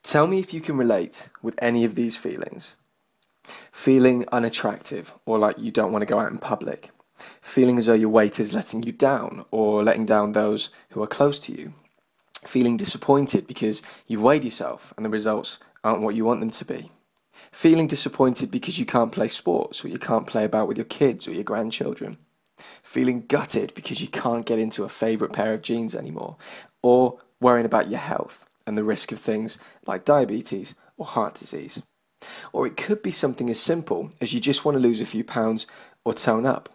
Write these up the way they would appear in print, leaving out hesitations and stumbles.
Tell me if you can relate with any of these feelings. Feeling unattractive or like you don't want to go out in public. Feeling as though your weight is letting you down or letting down those who are close to you. Feeling disappointed because you've weighed yourself and the results aren't what you want them to be. Feeling disappointed because you can't play sports or you can't play about with your kids or your grandchildren. Feeling gutted because you can't get into a favourite pair of jeans anymore. Or worrying about your health and the risk of things like diabetes or heart disease. Or it could be something as simple as you just want to lose a few pounds or tone up.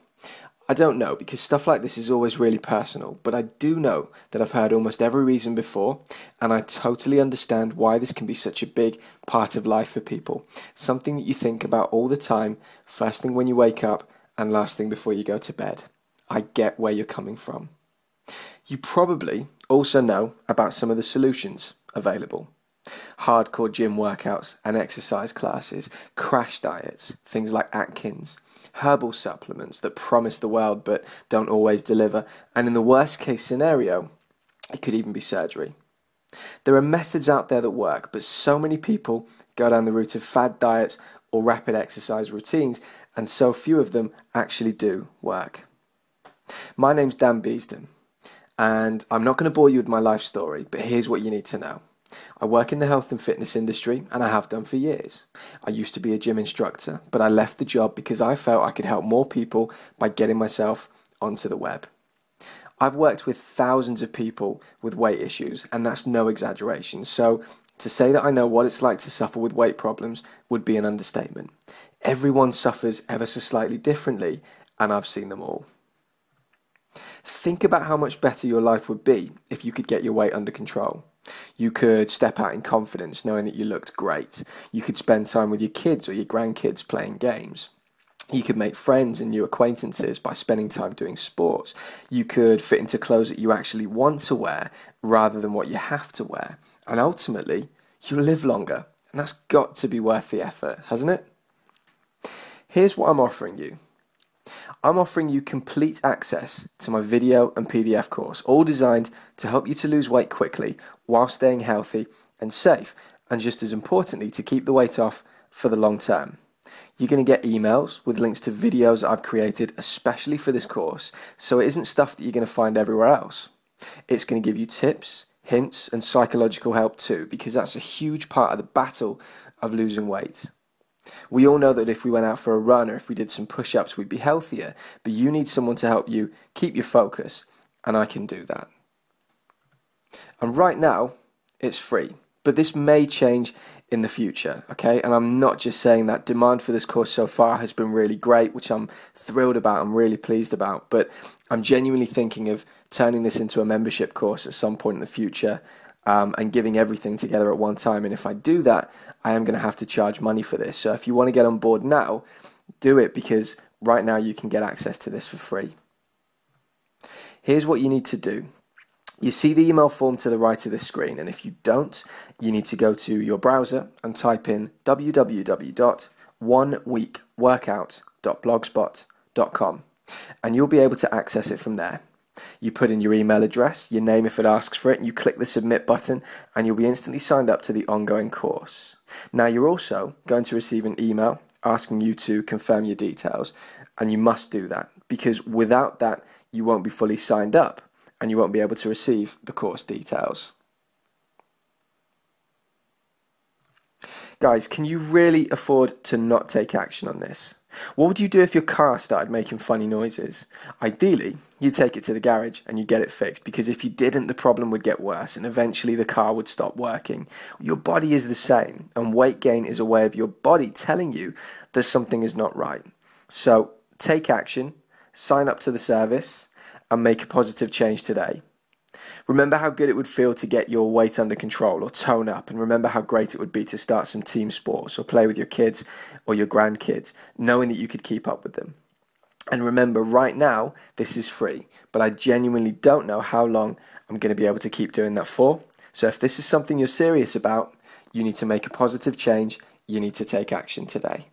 I don't know, because stuff like this is always really personal, but I do know that I've heard almost every reason before, and I totally understand why this can be such a big part of life for people. Something that you think about all the time, first thing when you wake up and last thing before you go to bed. I get where you're coming from. You probably also know about some of the solutions available. Hardcore gym workouts and exercise classes, crash diets, things like Atkins, herbal supplements that promise the world but don't always deliver, and in the worst case scenario, it could even be surgery. There are methods out there that work, but so many people go down the route of fad diets or rapid exercise routines, and so few of them actually do work. My name's Dan Beesden, and I'm not going to bore you with my life story, but here's what you need to know. I work in the health and fitness industry, and I have done for years. I used to be a gym instructor, but I left the job because I felt I could help more people by getting myself onto the web. I've worked with thousands of people with weight issues, and that's no exaggeration. So to say that I know what it's like to suffer with weight problems would be an understatement. Everyone suffers ever so slightly differently, and I've seen them all. Think about how much better your life would be if you could get your weight under control. You could step out in confidence knowing that you looked great. You could spend time with your kids or your grandkids playing games. You could make friends and new acquaintances by spending time doing sports. You could fit into clothes that you actually want to wear rather than what you have to wear. And ultimately, you'll live longer. And that's got to be worth the effort, hasn't it? Here's what I'm offering you. I'm offering you complete access to my video and PDF course, all designed to help you to lose weight quickly while staying healthy and safe, and just as importantly, to keep the weight off for the long term. You're going to get emails with links to videos that I've created especially for this course, so it isn't stuff that you're going to find everywhere else. It's going to give you tips, hints, and psychological help too, because that's a huge part of the battle of losing weight. We all know that if we went out for a run or if we did some push-ups, we'd be healthier, but you need someone to help you keep your focus, and I can do that. And right now, it's free, but this may change in the future, okay? And I'm not just saying that. Demand for this course so far has been really great, which I'm thrilled about, I'm really pleased about, but I'm genuinely thinking of turning this into a membership course at some point in the future, and giving everything together at one time. And if I do that, I am going to have to charge money for this. So if you want to get on board now, do it, because right now you can get access to this for free. Here's what you need to do. You see the email form to the right of the screen, and if you don't, you need to go to your browser and type in www.oneweekworkout.blogspot.com, and you'll be able to access it from there. You put in your email address, your name if it asks for it, and you click the submit button, and you'll be instantly signed up to the ongoing course. Now you're also going to receive an email asking you to confirm your details, and you must do that, because without that you won't be fully signed up and you won't be able to receive the course details. Guys, can you really afford to not take action on this? What would you do if your car started making funny noises? Ideally, you'd take it to the garage and you'd get it fixed, because if you didn't, the problem would get worse and eventually the car would stop working. Your body is the same, and weight gain is a way of your body telling you that something is not right. So take action, sign up to the service, and make a positive change today. Remember how good it would feel to get your weight under control or tone up, and remember how great it would be to start some team sports or play with your kids or your grandkids, knowing that you could keep up with them. And remember, right now, this is free, but I genuinely don't know how long I'm going to be able to keep doing that for. So if this is something you're serious about, you need to make a positive change, you need to take action today.